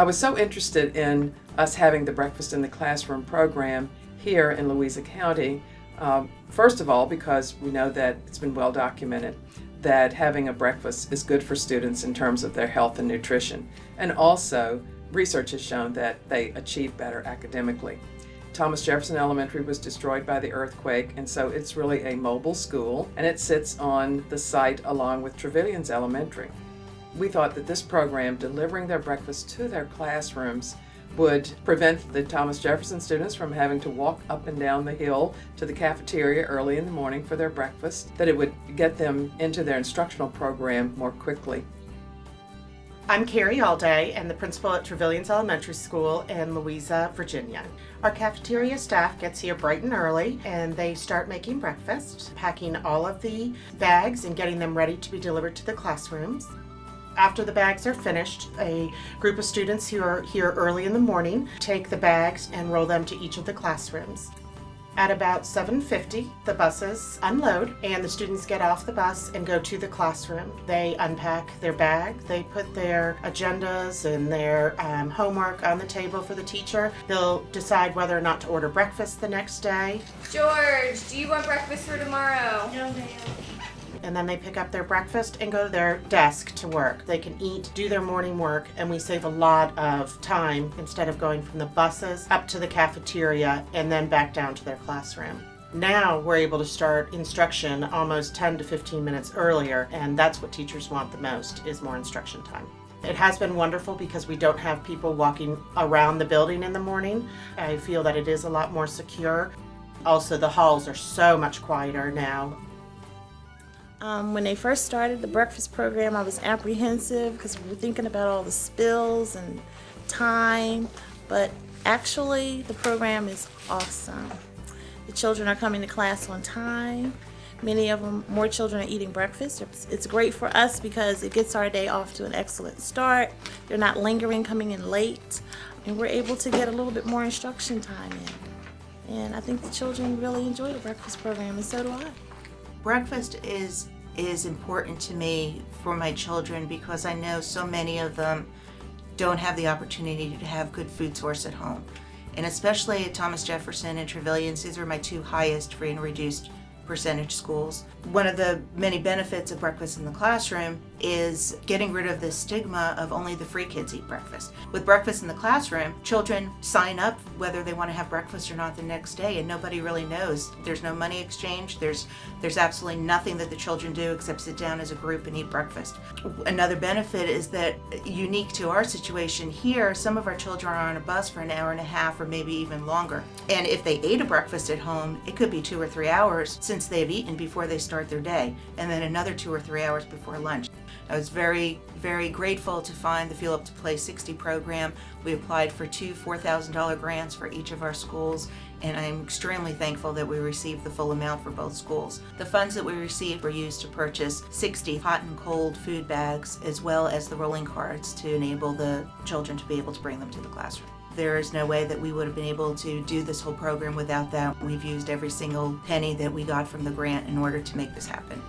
I was so interested in us having the Breakfast in the Classroom program here in Louisa County, first of all, because we know that it's been well documented that having a breakfast is good for students in terms of their health and nutrition. And also, research has shown that they achieve better academically. Thomas Jefferson Elementary was destroyed by the earthquake, and so it's really a mobile school, and it sits on the site along with Trevilians Elementary. We thought that this program, delivering their breakfast to their classrooms, would prevent the Thomas Jefferson students from having to walk up and down the hill to the cafeteria early in the morning for their breakfast, that it would get them into their instructional program more quickly. I'm Carrie Alday and the principal at Trevilians Elementary School in Louisa, Virginia. Our cafeteria staff gets here bright and early and they start making breakfast, packing all of the bags and getting them ready to be delivered to the classrooms. After the bags are finished, a group of students who are here early in the morning take the bags and roll them to each of the classrooms. At about 7:50, the buses unload and the students get off the bus and go to the classroom. They unpack their bag, they put their agendas and their homework on the table for the teacher. They'll decide whether or not to order breakfast the next day. George, do you want breakfast for tomorrow? No, ma'am. And then they pick up their breakfast and go to their desk to work. They can eat, do their morning work, and we save a lot of time instead of going from the buses up to the cafeteria and then back down to their classroom. Now we're able to start instruction almost 10 to 15 minutes earlier, and that's what teachers want the most, is more instruction time. It has been wonderful because we don't have people walking around the building in the morning. I feel that it is a lot more secure. Also, the halls are so much quieter now. When they first started the breakfast program, I was apprehensive because we were thinking about all the spills and time, but actually the program is awesome. The children are coming to class on time. Many of them, more children are eating breakfast. It's great for us because it gets our day off to an excellent start. They're not lingering, coming in late, and we're able to get a little bit more instruction time in. And I think the children really enjoy the breakfast program, and so do I. Breakfast is important to me for my children because I know so many of them don't have the opportunity to have good food source at home. And especially at Thomas Jefferson and Trevilians, these are my two highest free and reduced percentage schools. One of the many benefits of breakfast in the classroom is getting rid of the stigma of only the free kids eat breakfast. With breakfast in the classroom, children sign up whether they want to have breakfast or not the next day, and nobody really knows. There's no money exchange. There's absolutely nothing that the children do except sit down as a group and eat breakfast. Another benefit is that, unique to our situation here, some of our children are on a bus for an hour and a half or maybe even longer. And if they ate a breakfast at home, it could be 2 or 3 hours since they've eaten before they start their day, and then another 2 or 3 hours before lunch. I was very, very grateful to find the Fuel Up to Play 60 program. We applied for 2 $4,000 grants for each of our schools, and I'm extremely thankful that we received the full amount for both schools. The funds that we received were used to purchase 60 hot and cold food bags, as well as the rolling carts to enable the children to be able to bring them to the classroom. There is no way that we would have been able to do this whole program without that. We've used every single penny that we got from the grant in order to make this happen.